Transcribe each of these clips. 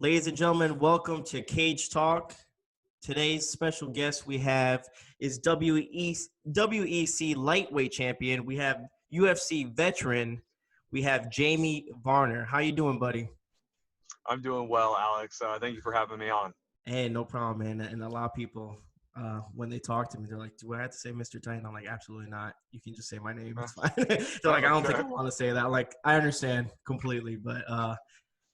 Ladies and gentlemen, welcome to Cage Talk. Today's special guest we have is WEC lightweight champion. We have UFC veteran. We have Jamie Varner. How you doing, buddy? I'm doing well, Alex. Thank you for having me on. Hey, no problem, man. And a lot of people, when they talk to me, they're like, "Do I have to say Mr. Titan?" I'm like, "Absolutely not. You can just say my name. It's fine." They're like, "I don't think I want to say that." I'm like, I understand completely, but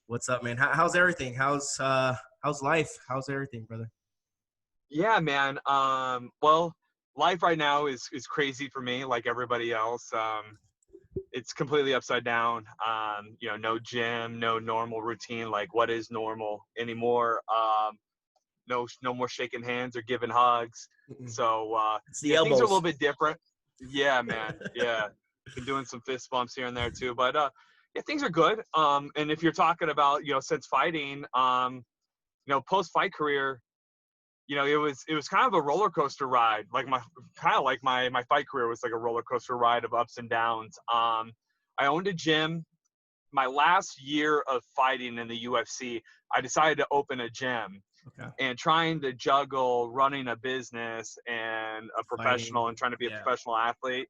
what's up, man? How's everything? How's life? How's everything, brother? Yeah, man. Well, life right now is crazy for me, like everybody else. It's completely upside down. No gym, no normal routine. Like, what is normal anymore? No more shaking hands or giving hugs. So, It's the yeah, things are a elbows. little bit different. Yeah, man. Yeah, been doing some fist bumps here and there too, but yeah, things are good. And if you're talking about, since fighting, post fight career. It was kind of a roller coaster ride. Like my fight career was like a roller coaster ride of ups and downs. I owned a gym. My last year of fighting in the UFC, I decided to open a gym. Okay. And trying to juggle running a business and a professional Fighting, and trying to be a yeah. professional athlete,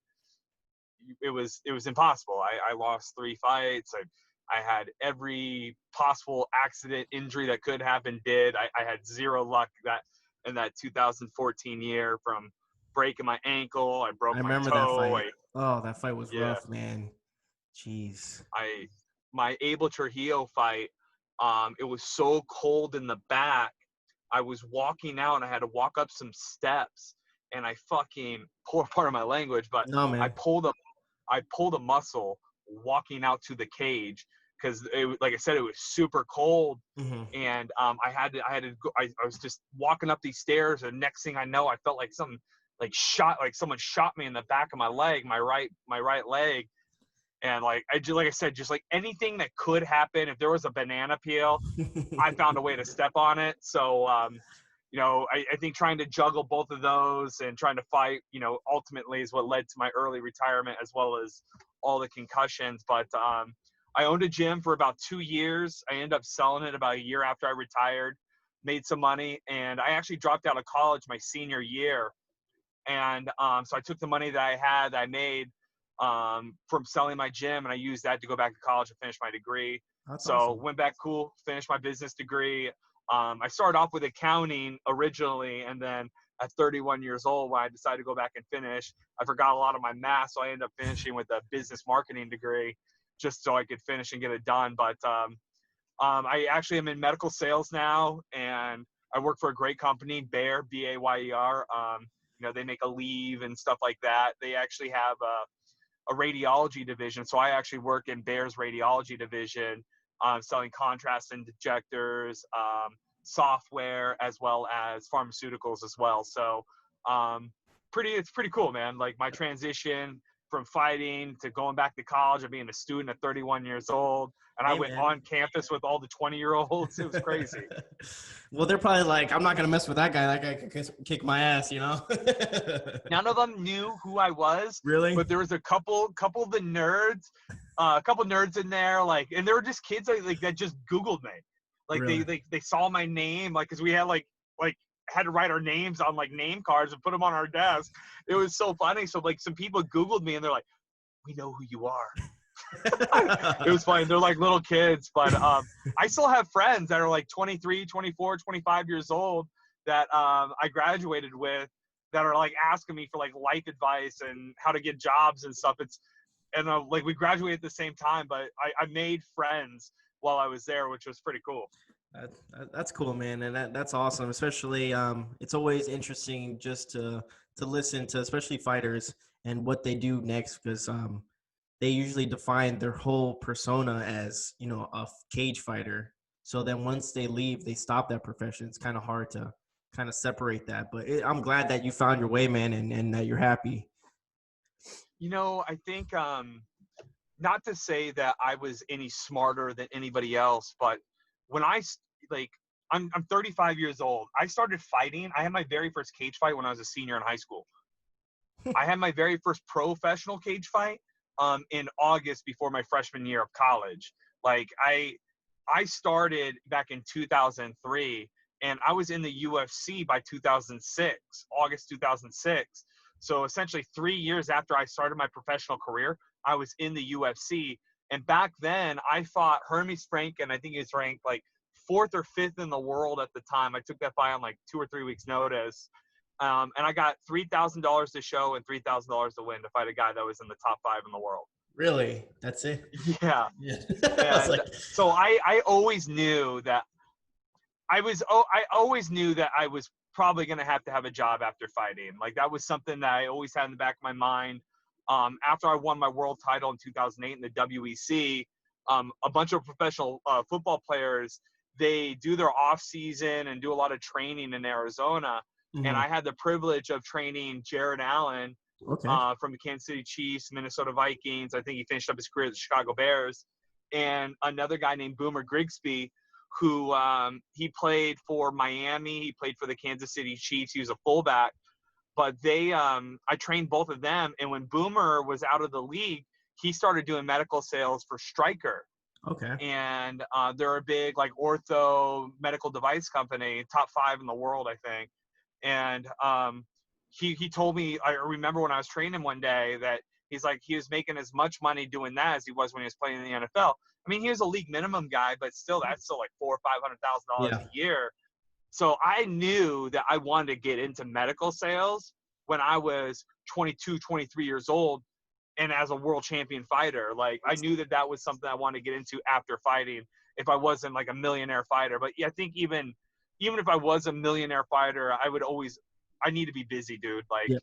it was impossible. I lost 3 fights. I had every possible accident, injury that could happen. I had zero luck in that 2014 year, from breaking my ankle. I broke I my remember that toe. fight. Oh, that fight was Yeah, rough, man. Jeez. my Abel Trujillo fight. It was so cold in the back. I was walking out and I had to walk up some steps, and I fucking, poor part of my language, but No, man. I pulled a muscle walking out to the cage, because like I said, it was super cold. Mm-hmm. And I had to go. I was just walking up these stairs, and next thing I know, I felt like someone someone shot me in the back of my leg, my right leg. And like I said, just like anything that could happen, if there was a banana peel, I found a way to step on it. So I think trying to juggle both of those and trying to fight, ultimately is what led to my early retirement, as well as all the concussions. But I owned a gym for about 2 years. I ended up selling it about a year after I retired, made some money, and I actually dropped out of college my senior year. And so I took the money that I made from selling my gym, and I used that to go back to college and finish my degree. That's So awesome. went back, cool, finished my business degree. I started off with accounting originally, and then at 31 years old, when I decided to go back and finish, I forgot a lot of my math, so I ended up finishing with a business marketing degree, just so I could finish and get it done. But I actually am in medical sales now, and I work for a great company, Bayer, Bayer. They make Aleve and stuff like that. They actually have a radiology division. So I actually work in Bayer's radiology division, selling contrast injectors, software, as well as pharmaceuticals as well. So it's pretty cool, man. Like my transition from fighting to going back to college and being a student at 31 years old. And I Hey, went man. on campus with all the 20-year-olds. It was crazy. Well, they're probably like, I'm not gonna mess with that guy. That guy could kick my ass, None of them knew who I was, Really? but there was a couple of the nerds, a couple nerds in there, like, and they were just kids that just Googled me, like Really? they saw my name, like, because we had like had to write our names on like name cards and put them on our desk. It was so funny. So like some people Googled me and they're like, "We know who you are." It was funny. They're like little kids, but I still have friends that are like 23, 24, 25 years old that I graduated with, that are like asking me for like life advice and how to get jobs and stuff. Like we graduated at the same time, but I made friends while I was there, which was pretty cool. That's cool, man, and that's awesome. Especially, it's always interesting just to listen to, especially fighters, and what they do next, because they usually define their whole persona as a cage fighter. So then once they leave, they stop that profession. It's kind of hard to kind of separate that. But I'm glad that you found your way, man, and that you're happy. I think not to say that I was any smarter than anybody else, but when I'm 35 years old. I started fighting. I had my very first cage fight when I was a senior in high school. I had my very first professional cage fight in August before my freshman year of college. Like I started back in 2003, and I was in the UFC by 2006, August 2006. So essentially 3 years after I started my professional career, I was in the UFC. And back then, I fought Hermes Frank, and I think he was ranked like fourth or fifth in the world at the time. I took that fight on like 2 or 3 weeks' notice. And I got $3,000 to show and $3,000 to win to fight a guy that was in the top 5 in the world. Really? That's it? Yeah. Yeah. I was And like, so I always knew that I always knew that I was probably going to have a job after fighting. Like that was something that I always had in the back of my mind. After I won my world title in 2008 in the WEC, a bunch of professional football players, they do their off season and do a lot of training in Arizona. And mhm. I had the privilege of training Jared Allen Okay. from the Kansas City Chiefs, Minnesota Vikings. I think he finished up his career at the Chicago Bears. And another guy named Boomer Grigsby, who he played for Miami. He played for the Kansas City Chiefs. He was a fullback. But I trained both of them. And when Boomer was out of the league, he started doing medical sales for Stryker. Okay. And they're a big like ortho medical device company, top 5 in the world, I think. And he told me, I remember when I was training him one day that he's like, he was making as much money doing that as he was when he was playing in the NFL. I mean, he was a league minimum guy, but still, that's still like $400,000 or $500,000 Yeah. a year. So I knew that I wanted to get into medical sales when I was 22, 23 years old, and as a world champion fighter. Like I knew that that was something I wanted to get into after fighting if I wasn't like a millionaire fighter. But yeah, I think even if I was a millionaire fighter, I need to be busy, dude. Like Yeah.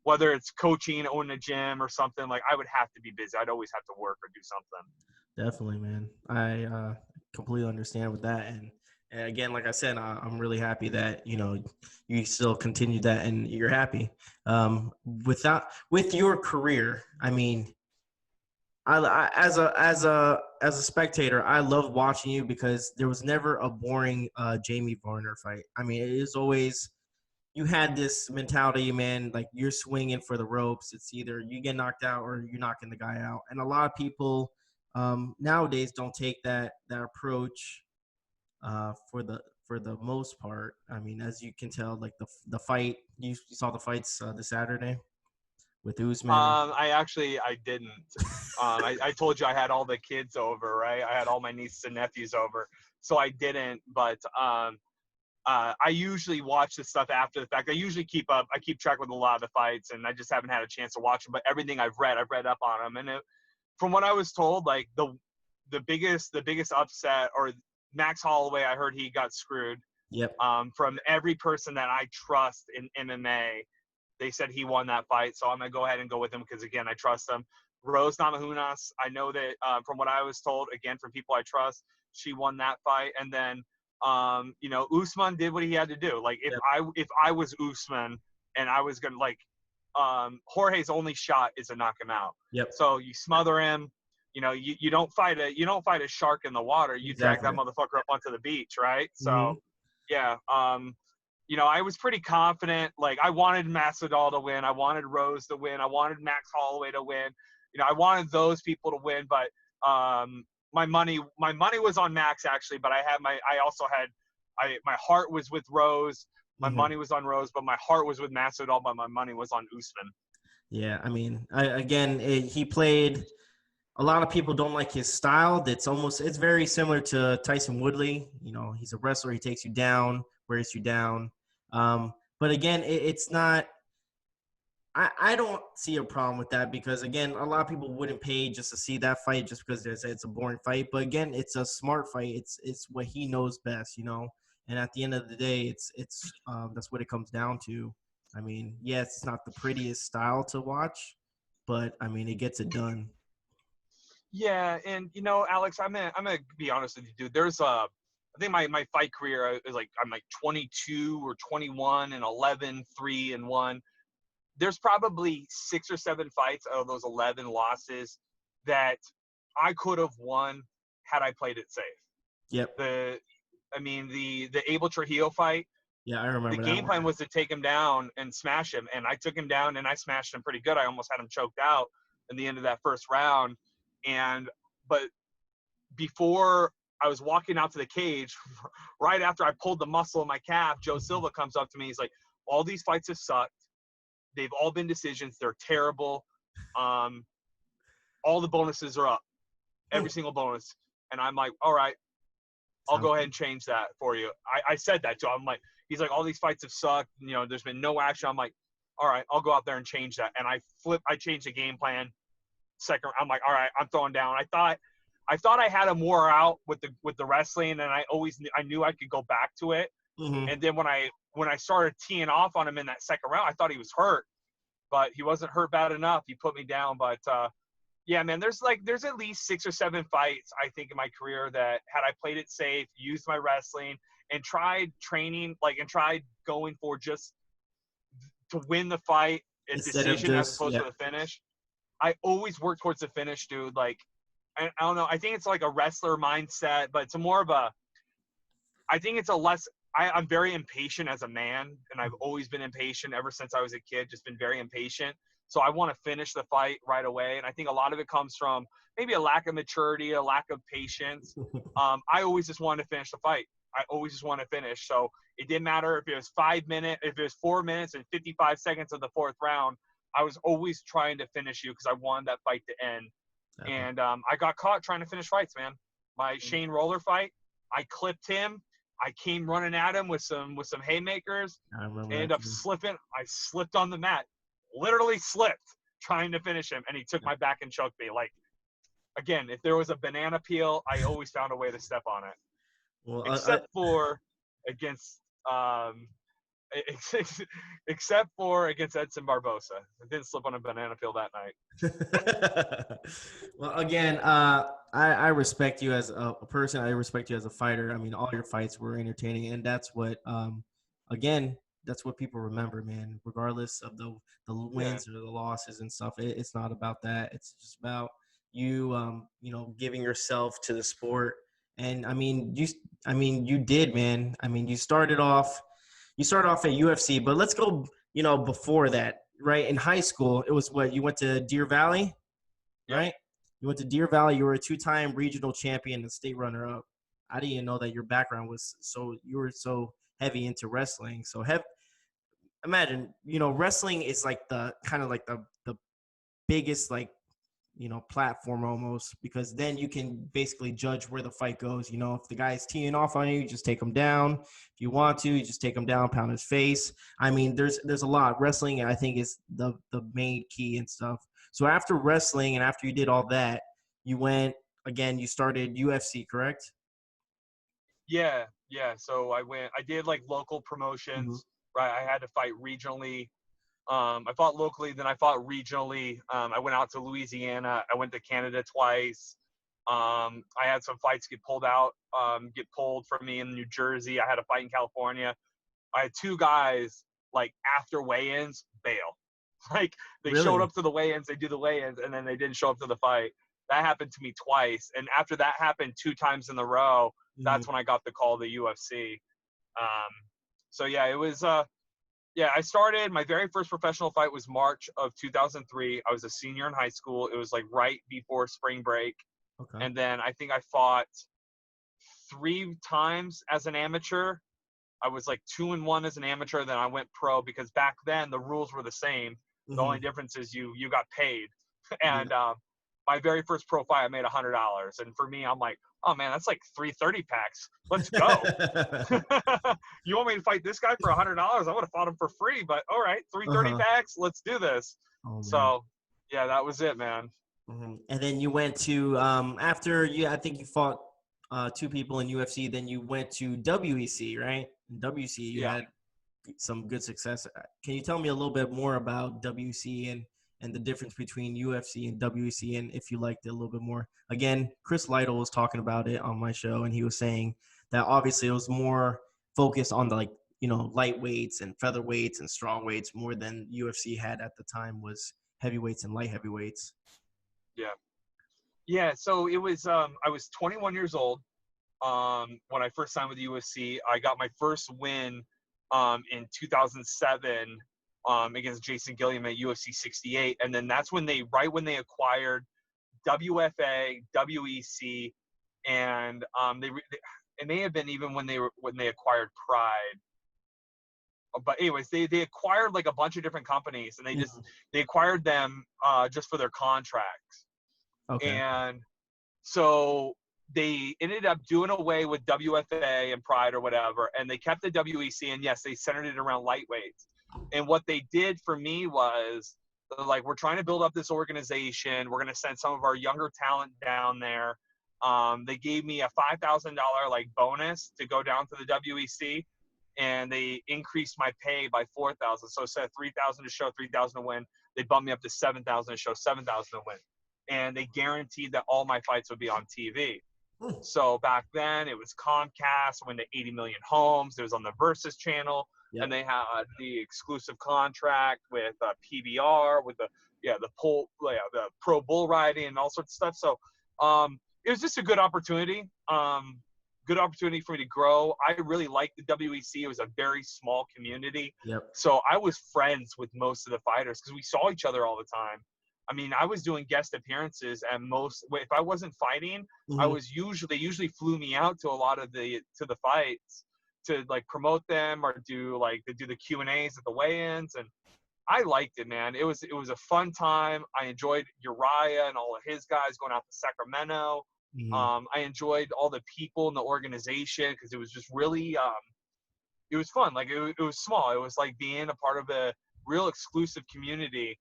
whether it's coaching, owning a gym or something, like I would have to be busy. I'd always have to work or do something. Definitely, man. I completely understand with that, and again, like I said, I'm really happy that you still continue that, and you're happy. With your career, I mean, as a spectator, I love watching you because there was never a boring Jamie Varner fight. I mean, it is always you had this mentality, man, like you're swinging for the ropes. It's either you get knocked out or you're knocking the guy out. And a lot of people nowadays don't take that approach for the most part. I mean, as you can tell, like the fight, you saw the fights this Saturday with Usman. I didn't. I told you I had all the kids over, right? I had all my nieces and nephews over, so I didn't. But I usually watch this stuff after the fact. I usually keep track with a lot of the fights, and I just haven't had a chance to watch them. But everything I've read up on them. And from what I was told, like the biggest upset, or Max Holloway, I heard he got screwed. Yep. From every person that I trust in MMA, they said he won that fight. So I'm gonna go ahead and go with him because again, I trust him. Rose Namajunas, I know that from what I was told, again from people I trust, she won that fight. And then Usman did what he had to do. Like if Yep. I was Usman and I was gonna Jorge's only shot is to knock him out. Yep. So you smother him. You don't fight a shark in the water. You drag that Exactly. motherfucker up onto the beach, right? Hmm. So yeah. I was pretty confident. Like I wanted Masvidal to win. I wanted Rose to win. I wanted Max Holloway to win. I wanted those people to win, but my money was on Max actually, but my heart was with Rose. My Hmm. money was on Rose, but my heart was with Masvidal, but my money was on Usman. Yeah. I mean, he played. A lot of people don't like his style. It's very similar to Tyson Woodley. He's a wrestler. He takes you down, wears you down. But again, it's not. I don't see a problem with that because again, a lot of people wouldn't pay just to see that fight just because it's a boring fight. But again, it's a smart fight. It's what he knows best, And at the end of the day, it's that's what it comes down to. I mean, yes, it's not the prettiest style to watch, but I mean, it gets it done. Yeah, and Alex, I'm gonna be honest with you, dude. I think my fight career is like I'm like 22 or 21 and 11, 3 and 1. There's probably 6 or 7 fights out of those 11 losses that I could have won had I played it safe. Yep. The Abel Trujillo fight, Yeah, I the remember that game one. plan was to take him down and smash him, and I took him down and I smashed him pretty good. I almost had him choked out in the end of that first round, but before I was walking out to the cage right after I pulled the muscle in my calf. Joe Silva comes up to me. He's like, all these fights have sucked. They've all been decisions. They're terrible. All the bonuses are up, every single bonus. And I'm like, all right, I'll Sounds go ahead good. and change that for you. I said that to him. I'm like, he's like, all these fights have sucked. You know, there's been no action. I'm like, all right, I'll go out there and change that. And I changed the game plan. Second, I'm like, all right, I'm throwing down. I thought I had him wore out with the wrestling, and I knew I could go back to it. Mm-hmm. And then when I started teeing off on him in that second round, I thought he was hurt, but he wasn't hurt bad enough. He put me down. But yeah, man, there's at least 6 or 7 fights I think in my career that had I played it safe, used my wrestling, and tried training, and tried going for just to win the fight, a Instead of decision as just, opposed yeah. to the finish. I always work towards the finish, dude. I don't know. I think it's like a wrestler mindset, but it's more of I think it's a less. I'm very impatient as a man, and I've always been impatient ever since I was a kid. Just been very impatient. So I want to finish the fight right away, and I think a lot of it comes from maybe a lack of maturity, a lack of patience. I always just wanted to finish the fight. I always just want to finish. So it didn't matter if it was 5 minutes, if it was 4 minutes and 55 seconds of the 4th round. I was always trying to finish you because I wanted that fight to end. Definitely. And I got caught trying to finish fights, man. My Shane Roller fight, I clipped him. I came running at him with some haymakers. I remember Ended that up too. slipping. I slipped on the mat, literally slipped trying to finish him, and he took my back and choked me. Again, if there was a banana peel, I always found a way to step on it, Well, except for against except for against Edson Barbosa. I didn't slip on a banana peel that night. well, again, I respect you as a person. I respect you as a fighter. I mean, all your fights were entertaining, and that's what, again, that's what people remember, man. Regardless of the Yeah. wins or the losses and stuff, it's not about that. It's just about you, giving yourself to the sport. And you did, man. I mean, you started off at UFC, but let's go, before that, right? In high school, it was what you went to Deer Valley, Yep. right? You went to Deer Valley. You were a 2-time regional champion and state runner-up. I didn't even know that your background was you were so heavy into wrestling. Imagine, wrestling is like the kind of like the biggest platform almost, because then you can basically judge where the fight goes. If the guy's teeing off on you, you just take him down. If you want to, you just take him down, pound his face. I mean, there's a lot. Wrestling, I think, is the main key and stuff. So after wrestling and after you did all that, you started UFC, correct? Yeah. Yeah. So I did local Mm-hmm. promotions, right? I had to fight regionally. I fought locally, then I fought regionally. I went out to Louisiana. I went to Canada twice. I had some fights get pulled from me in New Jersey. I had a fight in California. I had 2 guys after weigh-ins bail. They showed Really? up to the weigh-ins, they do the weigh-ins, and then they didn't show up to the fight. That happened to me twice, and after that happened 2 times in a row, Mm-hmm. that's when I got the call to UFC. Um, so yeah, it was. Yeah, I started my very first professional fight was March of 2003. I was a senior in high school. It was right before spring break, Okay. and then I think I fought 3 times as an amateur. I was 2-1 as an amateur. Then I went pro because back then the rules were the same. The only Mm-hmm. difference is you got paid. Yeah. And my very first pro fight, I made $100. And for me, I'm like, oh man, that's 330 packs. Let's go. You want me to fight this guy for $100? I would have fought him for free. But all right, 330 Uh-huh. packs. Let's do this. Oh man. So yeah, that was it, man. And then you went to after I think you fought 2 people in UFC. Then you went to WEC, right? In WEC, you Yeah. had some good success. Can you tell me a little bit more about WEC and the difference between UFC and WEC, and if you liked it a little bit more? Again, Chris Lytle was talking about it on my show, and he was saying that obviously it was more focused on the lightweights and featherweights and strong weights more than UFC had at the time was heavyweights and light heavyweights. Yeah. Yeah. So it was, I was 21 years old. When I first signed with the UFC, I got my first win in 2007 against Jason Gilliam at UFC 68, and then that's when when they acquired WFA, WEC, and it may have been even when they acquired Pride. But anyways, they acquired like a bunch of different companies, and Mhm. they acquired them just for their contracts. Okay. And so they ended up doing away with WFA and Pride or whatever, and they kept the WEC, and yes, they centered it around lightweights. And what they did for me was like, we're trying to build up this organization. We're going to send some of our younger talent down there. They gave me a $5,000 like bonus to go down to the WEC, and they increased my pay by 4,000. So instead of 3,000 to show, 3,000 to win, they bumped me up to 7,000 to show, 7,000 to win. And they guaranteed that all my fights would be on TV. Hmm. So back then it was Comcast, went to 80 million homes. It was on the Versus channel, and Yep. they had the exclusive contract with PBR, with the pro bull riding and all sorts of stuff. So it was just a good opportunity. Good opportunity for me to grow. I really liked the WEC. It was a very small community. Yep. So I was friends with most of the fighters because we saw each other all the time. I mean, I was doing guest appearances at most. If I wasn't fighting, Hmm. they usually flew me out to a lot of the fights to like promote them or do the Q&As at the weigh-ins, and I liked it, man. It was a fun time. I enjoyed Uriah and all of his guys going out to Sacramento. Hmm. I enjoyed all the people in the organization because it was just really it was fun. Like it was small. It was like being a part of a real exclusive community.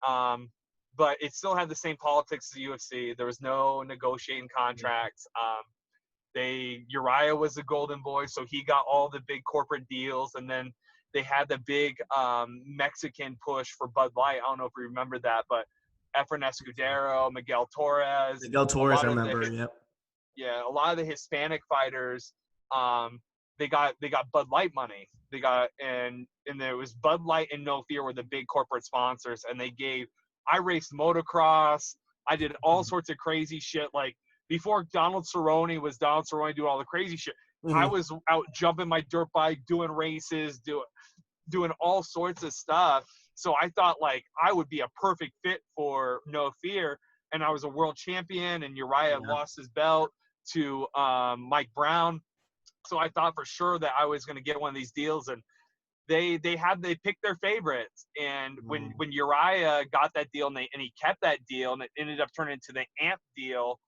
Um, but it still had the same politics as the UFC. There was no negotiating contracts. Uriah was a golden boy, so he got all the big corporate deals, and then they had the big Mexican push for Bud Light. I don't know if you remember that, but Efren Escudero, Miguel Torres, Miguel a Torres, I lot of the remember. Yep. yeah, a lot of the Hispanic fighters, they got Bud Light money. They got and there was Bud Light and No Fear were the big corporate sponsors, and they gave. I raced motocross. I did all sorts of crazy shit. Like before Donald Cerrone was Donald Cerrone doing all the crazy shit. I Hmm. was out jumping my dirt bike, doing races, doing all sorts of stuff. So I thought like I would be a perfect fit for No Fear, and I was a world champion. And Uriah Yeah. lost his belt to Mike Brown, so I thought for sure that I was going to get one of these deals. And they picked their favorites. And Mm. when Uriah got that deal and he kept that deal, and it ended up turning into the AMP deal,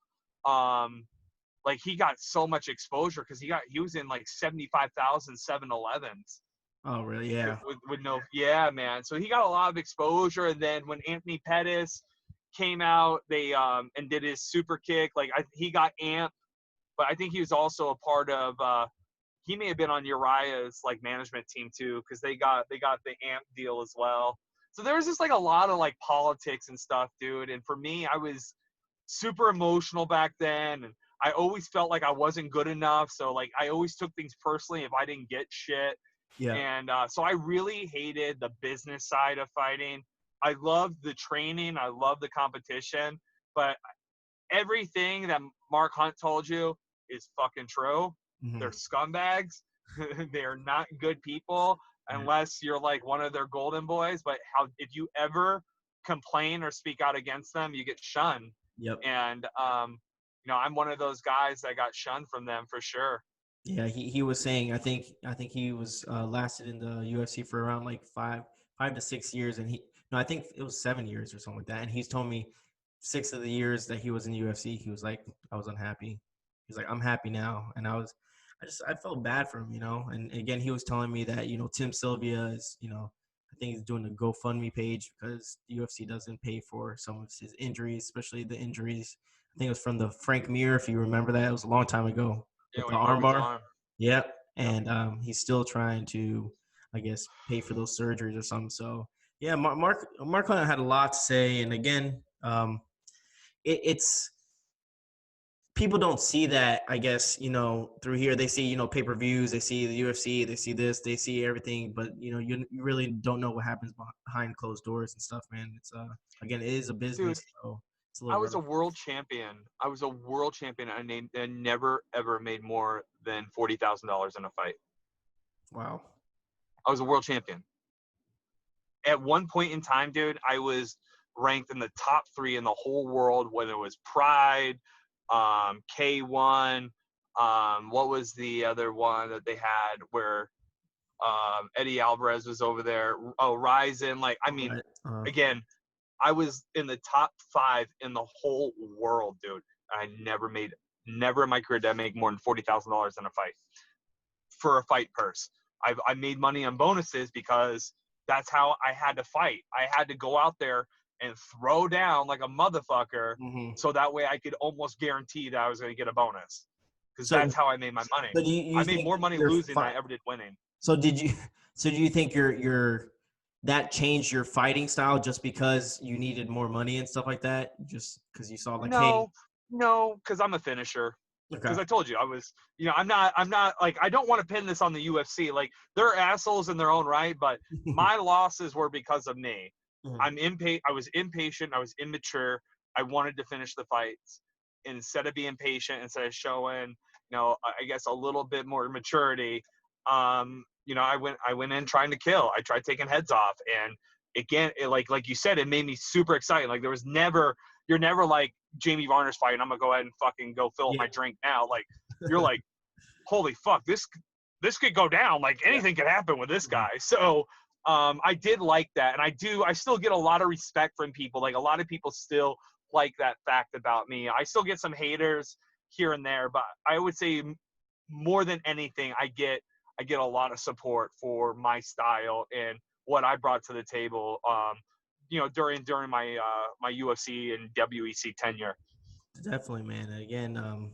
like he got so much exposure because he was in like 75,000 7-Elevens Oh, really? Yeah. with no, yeah, man. So he got a lot of exposure. And then when Anthony Pettis came out, they and did his super kick, like he got AMP, but I think he was also a part of he may have been on Uriah's like management team too, because they got the AMP deal as well. So there was just like a lot of like politics and stuff, dude. And for me, I was super emotional back then, and I always felt like I wasn't good enough. So like I always took things personally if I didn't get shit. Yeah. And so I really hated the business side of fighting. I loved the training, I loved the competition, but everything that Mark Hunt told you is fucking true. Hmm. They're scumbags. They're not good people Yeah. unless you're like one of their golden boys. But if you ever complain or speak out against them, you get shunned. Yep. And I'm one of those guys that got shunned from them for sure. Yeah, he was saying I think he was lasted in the UFC for around like 5 to 6 years, and he no, I think it was 7 years or something like that. And he's told me 6 of the years that he was in the UFC, he was like, I was unhappy. He's like, I'm happy now, and I felt bad for him, And again, he was telling me that Tim Sylvia is, I think he's doing a GoFundMe page because the UFC doesn't pay for some of his injuries, especially the injuries. I think it was from the Frank Mir, if you remember that. It was a long time ago Yeah, with when the he broke his armbar. arm. Yep. Yep. And he's still trying to, I guess, pay for those surgeries or something. So yeah, Mark Hunt had a lot to say, and again, it's people don't see that. I guess through here they see pay-per-views, they see the UFC, they see this, they see everything, but you really don't know what happens behind closed doors and stuff, man. It's again, it is a Dude, business, so it's a I little was a rough. world champion. I was a world champion. I never ever made more than $40,000 in a fight. Wow. I was a world champion. At one point in time, dude, I was ranked in the top 3 in the whole world, whether it was Pride, K1. What was the other one that they had where Eddie Alvarez was over there? Oh, Ryzen. Like, I mean, Right. again, I was in the top 5 in the whole world, dude. I never in my career did I make more than $40,000 in a fight for a fight purse. I made money on bonuses because that's how I had to fight. I had to go out there and throw down like a motherfucker, Mm-hmm. so that way I could almost guarantee that I was going to get a bonus, because So, that's how I made my money. so you I made think more money you're losing than fi- I ever did winning. So did you? So do you think your that changed your fighting style just because you needed more money and stuff like that? Just because you saw like, hey, No, no, because I'm a finisher. okay, Because I told you I was, I'm not like, I don't want to pin this on the UFC. Like, they're assholes in their own right, but my losses were because of me. Mhm. I was impatient. I was immature. I wanted to finish the fights. Instead of being patient, instead of showing, I guess a little bit more maturity, I went in trying to kill. I tried taking heads off, and again, like you said, it made me super excited. Like, you're never like Jamie Varner's fight, and I'm gonna go ahead and fucking go fill up Yeah, my drink now. Like, you're like, holy fuck, this could go down. Like, yeah. anything could happen with this Mhm. guy. So I did like that, and I still get a lot of respect from people. Like, a lot of people still like that fact about me. I still get some haters here and there, but I would say more than anything, I get a lot of support for my style and what I brought to the table. During my UFC and WEC tenure. Definitely, man. Again,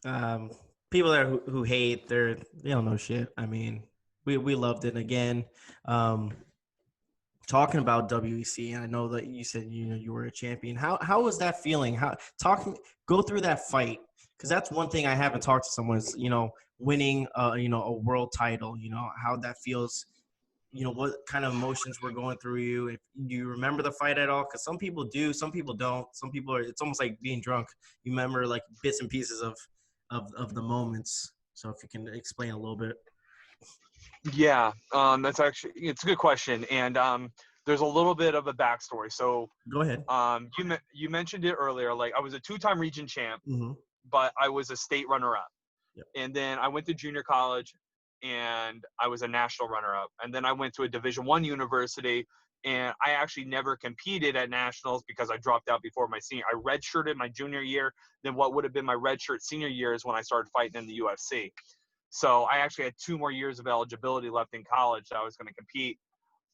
um, people there who hate, they don't know shit. I mean, we loved it. Again, um, talking about WEC, and I know that you said you were a champion. How was that feeling? Go through that fight, because that's one thing I haven't talked to someone is winning a world title. How that feels. What kind of emotions were going through you. If you remember the fight at all, because some people do, some people don't. Some people are. It's almost like being drunk. You remember like bits and pieces of the moments. So if you can explain a little bit. Yeah, it's a good question, and there's a little bit of a backstory. So Go ahead. you mentioned it earlier. Like, I was a 2-time region champ, Mm-hmm. but I was a state runner-up. Yep. And then I went to junior college, and I was a national runner-up. And then I went to a Division I university, and I actually never competed at nationals because I dropped out before my senior. I redshirted my junior year. Then what would have been my redshirt senior year is when I started fighting in the UFC. So I actually had 2 more years of eligibility left in college that I was going to compete.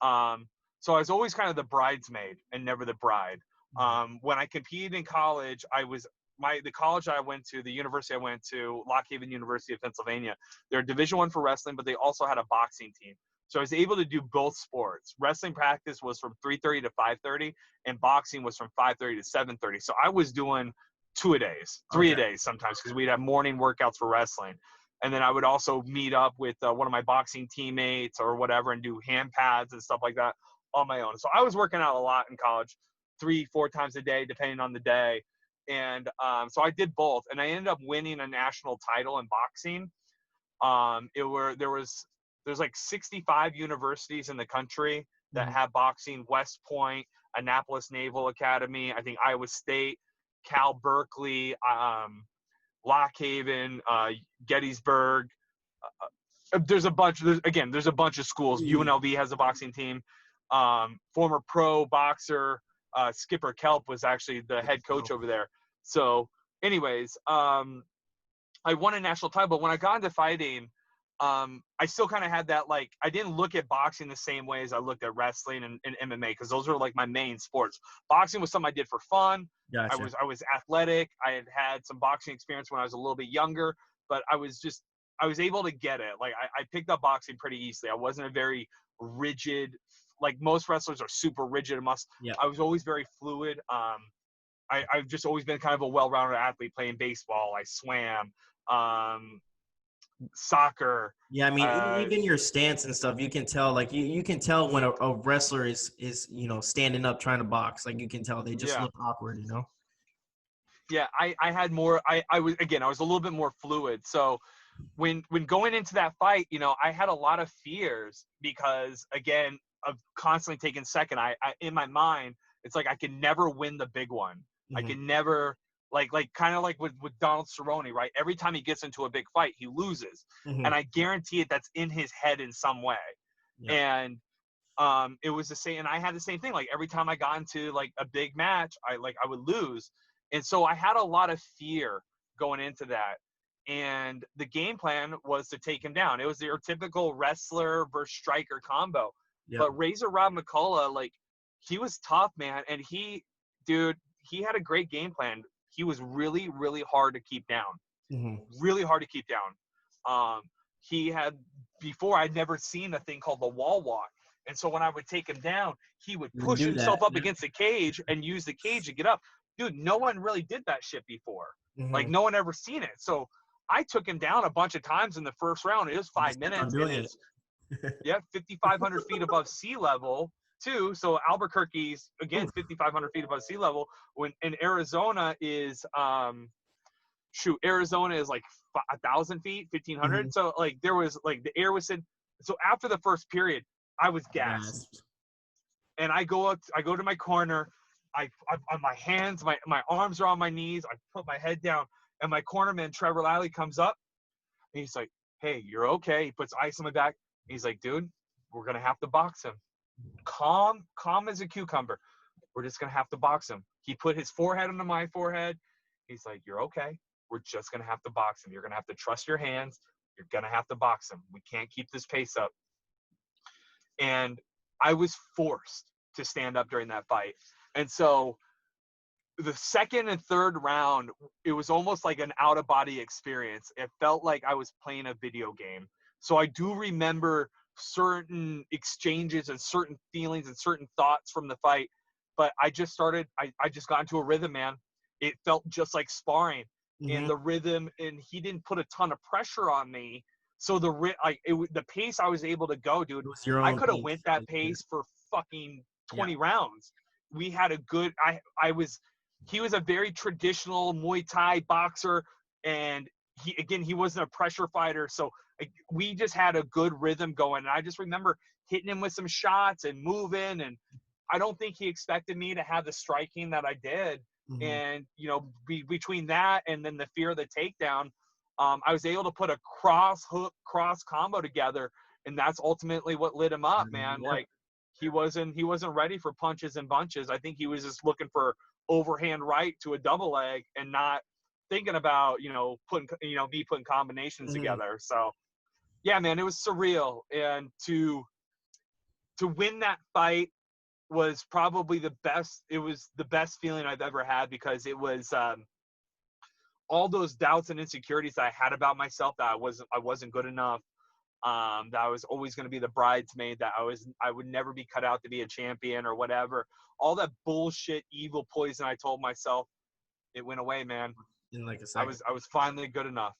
So I was always kind of the bridesmaid and never the bride. When I competed in college, the college I went to, the university I went to, Lock Haven University of Pennsylvania. They're Division I for wrestling, but they also had a boxing team. So I was able to do both sports. Wrestling practice was from 3:30 to 5:30, and boxing was from 5:30 to 7:30. So I was doing 2 a days, three a Okay. days sometimes, because we'd have morning workouts for wrestling. And then I would also meet up with one of my boxing teammates or whatever and do hand pads and stuff like that on my own. So I was working out a lot in college, 3-4 times a day, depending on the day. And so I did both, and I ended up winning a national title in boxing. There's like 65 universities in the country that Mm-hmm. have boxing: West Point, Annapolis Naval Academy, I think Iowa State, Cal Berkeley, Lock Haven, Gettysburg. There's a bunch. There's a bunch of schools. UNLV has a boxing team. Former pro boxer Skipper Kelp was actually the head coach over there. So, anyways, I won a national title, but when I got into fighting, I still kind of had that, like, I didn't look at boxing the same way as I looked at wrestling and MMA, because those were like my main sports. Boxing was something I did for fun. Gotcha. I was athletic. I had some boxing experience when I was a little bit younger, but I was able to get it. Like, I picked up boxing pretty easily. I wasn't a very rigid, like most wrestlers are super rigid and Yeah. I was always very fluid. I've just always been kind of a well-rounded athlete, playing baseball. I swam, soccer. Yeah, I mean, Uh, even your stance and stuff, you can tell. Like you can tell when a wrestler is standing up trying to box. Like you can tell they just yeah, look awkward. yeah. I had more. I was I was a little bit more fluid. So when going into that fight, I had a lot of fears because, again, of constantly taking second. I in my mind, it's like I can never win the big one. I Hmm. can never. like kind of like with Donald Cerrone, right? Every time he gets into a big fight, he loses, and Hmm. I guarantee it that's in his head in some way. Yeah. And it was the same, and I had the same thing. Like every time I got into like a big match, I would lose, and so I had a lot of fear going into that. And the game plan was to take him down. It was your typical wrestler versus striker combo. Yeah. But Razor Rob McCullough, like, he was tough, man, and dude, he had a great game plan. He was really, really hard to keep down. Hmm. Really hard to keep down. He had before I'd never seen a thing called the wall walk. And so when I would take him down, he would You push do himself that. up Yeah. against the cage and use the cage to get up. Dude, no one really did that shit before. Like Hmm. no one ever seen it. So I took him down a bunch of times in the first round. It was You five just kept on minutes, and doing it's it. yeah, 5,500 feet above sea level too. So Albuquerque's again Oof. 5,500 feet above sea level. When in Arizona is Arizona is like 1,000 feet, Hmm. 1,500. So like there was like the air was in. So after the first period, I was gassed, Gasped. and I go to my corner. I on my hands, my arms are on my knees. I put my head down, and my cornerman Trevor Lally comes up, and he's like, "Hey, you're okay." He puts ice on my back. He's like, "Dude, we're gonna have to box him. Calm as a cucumber. We're just gonna have to box him." He put his forehead onto my forehead. He's like, "You're okay. We're just gonna have to box him. You're gonna have to trust your hands. You're gonna have to box him. We can't keep this pace up." And I was forced to stand up during that fight. And so the second and third round, it was almost like an out of body experience. It felt like I was playing a video game. So I do remember certain exchanges and certain feelings and certain thoughts from the fight. But I just got into a rhythm, man. It felt just like sparring and Hmm. the rhythm, and he didn't put a ton of pressure on me. So the pace I was able to go, dude, It was your I own could have pace. went That that was good. pace for fucking Yeah. 20 rounds. We had a good, I was, he was a very traditional Muay Thai boxer, and he wasn't a pressure fighter, so like, we just had a good rhythm going. And I just remember hitting him with some shots and moving, and I don't think he expected me to have the striking that I did. Hmm. And between that and then the fear of the takedown, I was able to put a cross hook cross combo together, and that's ultimately what lit him up, man. Yep. Like he wasn't ready for punches and bunches. I think he was just looking for overhand right to a double leg and not thinking about putting me putting combinations Hmm. together. So yeah, man, it was surreal. And to win that fight was probably the best. It was the best feeling I've ever had, because it was all those doubts and insecurities that I had about myself, that I wasn't good enough, that I was always going to be the bridesmaid, that I would never be cut out to be a champion or whatever. All that bullshit, evil poison I told myself, it went away, man. In like a I second. was I was finally good enough.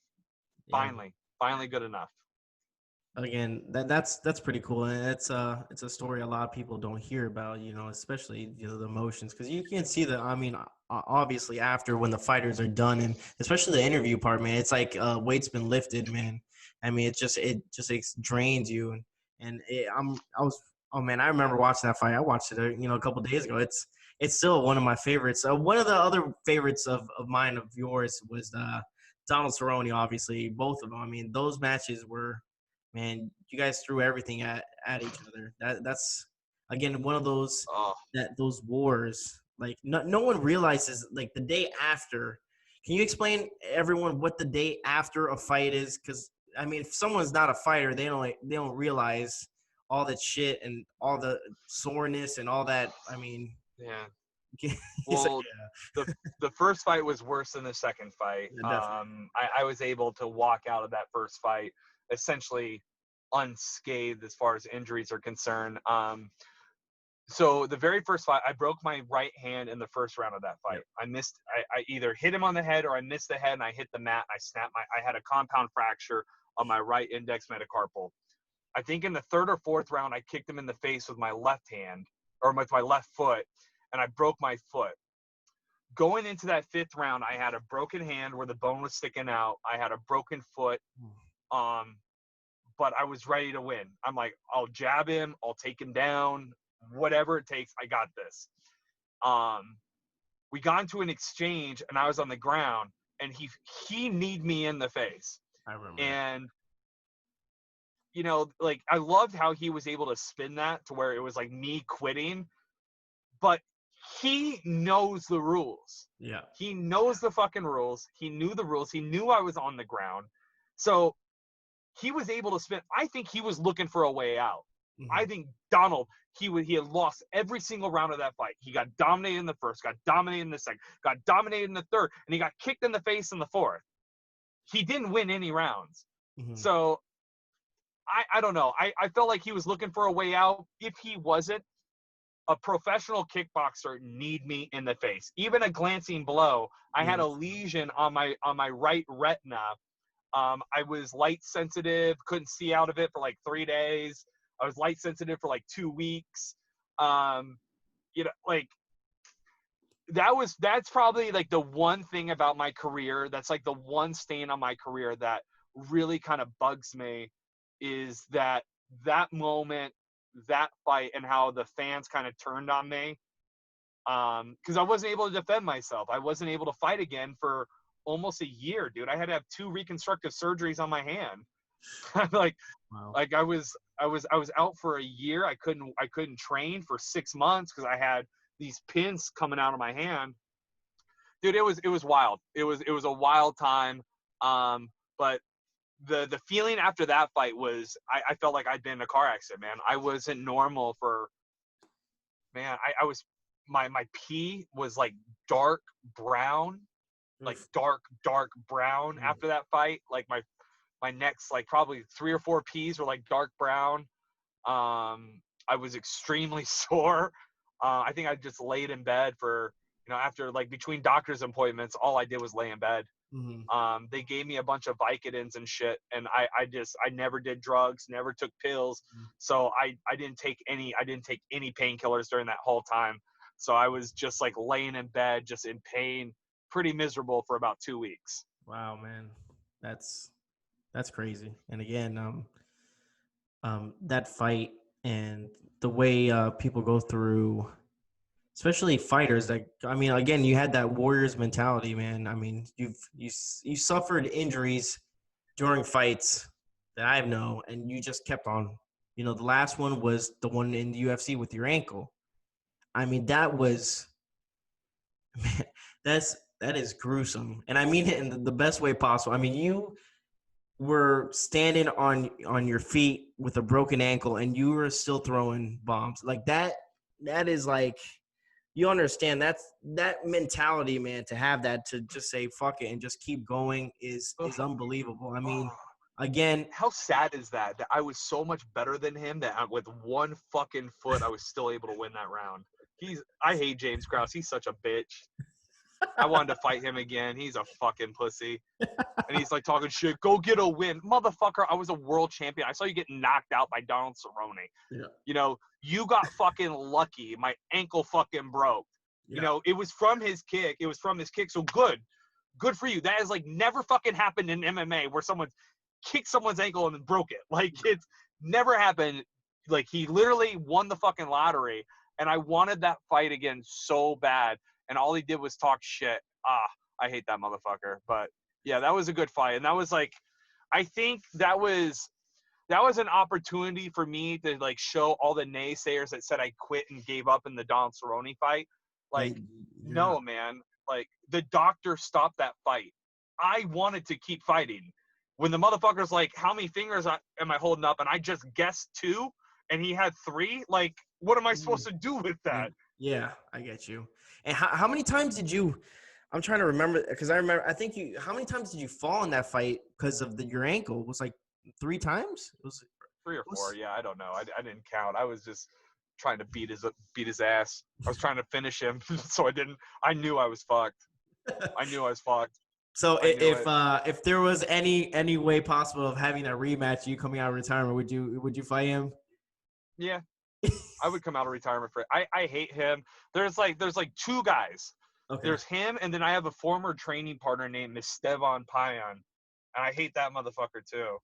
Yeah. Finally good enough. Again, that's pretty cool, and it's a story a lot of people don't hear about, especially the emotions, because you can see the, I mean, obviously after when the fighters are done, and especially the interview part, man, it's like weight's been lifted, man. I mean, it just drains you, and I was, oh man, I remember watching that fight. I watched it a couple days ago. It's still one of my favorites. One of the other favorites of mine, of yours, was Donald Cerrone. Obviously, both of them. I mean, those matches were, man, you guys threw everything at each other. That's again one of those, Oh, that those wars. Like no one realizes, like, the day after. Can you explain everyone what the day after a fight is? Because I mean, if someone's not a fighter, they don't realize all that shit and all the soreness and all that. I mean, yeah. it's like, Well, the the first fight was worse than the second fight. yeah, definitely. I was able to walk out of that first fight essentially unscathed as far as injuries are concerned. So the very first fight, I broke my right hand in the first round of that fight. Yep. I missed. I either hit him on the head or I missed the head, and I hit the mat. I snapped I had a compound fracture on my right index metacarpal. I think in the third or fourth round, I kicked him in the face with my left hand, or with my left foot, and I broke my foot. Going into that fifth round, I had a broken hand where the bone was sticking out. I had a broken foot, um, but I was ready to win. I'm like, I'll jab him, I'll take him down, whatever it takes. I got this. Um, We got into an exchange, and I was on the ground, and he kneed me in the face. I remember that. And like, I loved how he was able to spin that to where it was like me quitting, but he knows the rules. Yeah. He knows the fucking rules. He knew the rules. He knew I was on the ground. So he was able to spin. I think he was looking for a way out. I think Donald, he had lost every single round of that fight. He got dominated in the first, got dominated in the second, got dominated in the third, and he got kicked in the face in the fourth. He didn't win any rounds. So I don't know. I felt like he was looking for a way out. If he wasn't, a professional kickboxer need me in the face. Even a glancing blow. I had a lesion on my right retina. I was light sensitive, couldn't see out of it for like 3 days. I was light sensitive for like 2 weeks. Like that's probably like the one thing about my career that's like the one stain on my career that really kind of bugs me, is that moment, that fight, and how the fans kind of turned on me. Because I wasn't able to defend myself. I wasn't able to fight again for almost a year, dude. I had to have 2 reconstructive surgeries on my hand. like Wow. like I was out for a year. I couldn't train for 6 months because I had these pins coming out of my hand. Dude, it was wild. It was a wild time. But the feeling after that fight was I felt like I'd been in a car accident, man. I wasn't normal for, man. I was, my pee was like dark brown, like dark brown after that fight. Like my next, like, probably 3 or 4 peas were like dark brown. I was extremely sore. I think I just laid in bed for, after, like, between doctor's appointments, all I did was lay in bed. They gave me a bunch of Vicodins and shit, and I never did drugs, never took pills. So I didn't take any painkillers during that whole time. So I was just like laying in bed, just in pain, pretty miserable for about 2 weeks. Wow, man. That's crazy. And again, that fight and the way people go through, especially fighters. Like, I mean, again, you had that warrior's mentality, man. I mean, you suffered injuries during fights that I know, and you just kept on. The last one was the one in the UFC with your ankle. I mean, that was, man, that is gruesome, and I mean it in the best way possible. I mean, you were standing on your feet with a broken ankle, and you were still throwing bombs like that. That is like, you understand, that mentality, man, to have that, to just say fuck it and just keep going is unbelievable. I mean, again, how sad is that I was so much better than him that with one fucking foot I was still able to win that round. I hate James Krause. He's such a bitch. I wanted to fight him again. He's a fucking pussy. And he's like talking shit. Go get a win. Motherfucker, I was a world champion. I saw you get knocked out by Donald Cerrone. Yeah. You got fucking lucky. My ankle fucking broke. Yeah. It was from his kick. So good. Good for you. That has like never fucking happened in MMA where someone kicked someone's ankle and then broke it. Like, it's never happened. Like, he literally won the fucking lottery. And I wanted that fight again so bad. And all he did was talk shit. I hate that motherfucker. But yeah, that was a good fight. And that was like, I think that was an opportunity for me to like show all the naysayers that said I quit and gave up in the Donald Cerrone fight. Like, no, man. Like, the doctor stopped that fight. I wanted to keep fighting. When the motherfucker's like, how many fingers am I holding up? And I just guessed 2, and he had 3. Like, what am I supposed to do with that? Yeah, I get you. And how many times did you? I'm trying to remember, because I remember. I think you. How many times did you fall in that fight because of your ankle? It was like 3 times. It was 3 or 4. Yeah, I don't know. I didn't count. I was just trying to beat his ass. I was trying to finish him, so I knew I was fucked. So if there was any way possible of having a rematch, you coming out of retirement, would you fight him? Yeah, I would come out of retirement for it. I hate him. There's like 2 guys. Okay. There's him, and then I have a former training partner named Esteban Payan. and I hate that motherfucker too.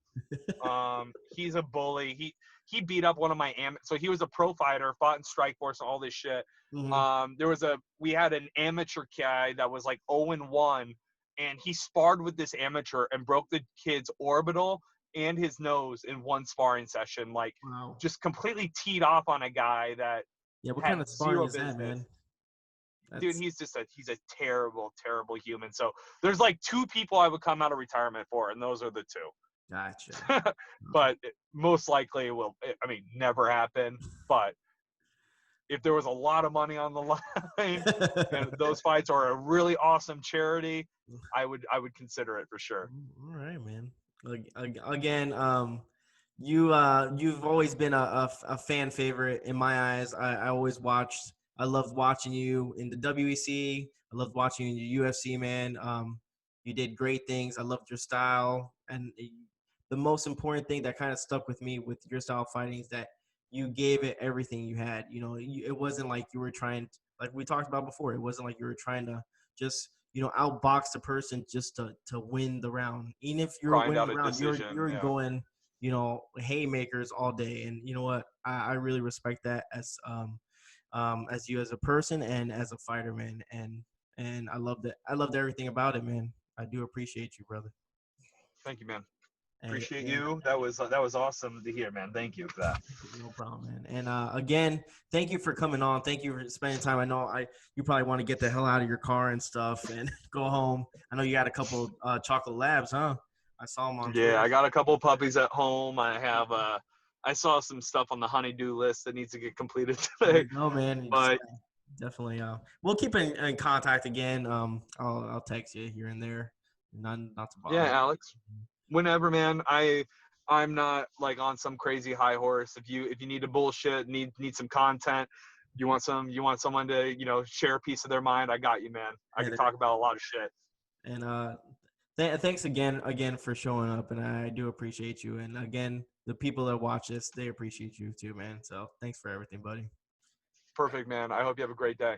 He's a bully. He beat up one of my so he was a pro fighter, fought in Strikeforce and all this shit. Hmm. We had an amateur guy that was like 0-1, and he sparred with this amateur and broke the kid's orbital and his nose in one sparring session. Like, Wow. just completely teed off on a guy that Yeah, what kind had of sparring zero is that, business. man? Dude, That's he's a terrible, terrible human. So there's like two people I would come out of retirement for, and those are the gotcha. two. But most likely will, I mean, never happen. But if there was a lot of money on the line and those fights are a really awesome charity, I would consider it for sure. All right, man. Again, you've always been a fan favorite in my eyes. I always watched. I loved watching you in the WEC. I loved watching you in the UFC, man. You did great things. I loved your style, and the most important thing that kind of stuck with me with your style of fighting is that you gave it everything you had. You know, it wasn't like you were trying, like we talked about before. It wasn't like you were trying to just outbox the person just to win the round. Even if you're Grind winning out the a round, decision. you're Yeah. going haymakers all day. And you know what? I really respect that as you as a person and as a fighter, man. And I loved it. I loved everything about it, man. I do appreciate you, brother. Thank you, man. And Appreciate and you. That was awesome to hear, man. Thank you for that. no problem, man. And again, thank you for coming on. Thank you for spending time. I know you probably want to get the hell out of your car and stuff and go home. I know you got a couple chocolate labs, huh? I saw them on Yeah, Twitter. I got a couple puppies at home. I saw some stuff on the honeydew list that needs to get completed There today. you go, man. You just But definitely. We'll keep in contact again. I'll text you here and there. Not to yeah, bother. Alex, whenever, man. I'm not like on some crazy high horse. If you need to bullshit, need some content, you want someone to share a piece of their mind. I got you, man. I Yeah, can talk about a lot of shit. and thanks again for showing up, and I do appreciate you. And again, the people that watch this, they appreciate you too, man. So thanks for everything, buddy. Perfect, man. I hope you have a great day.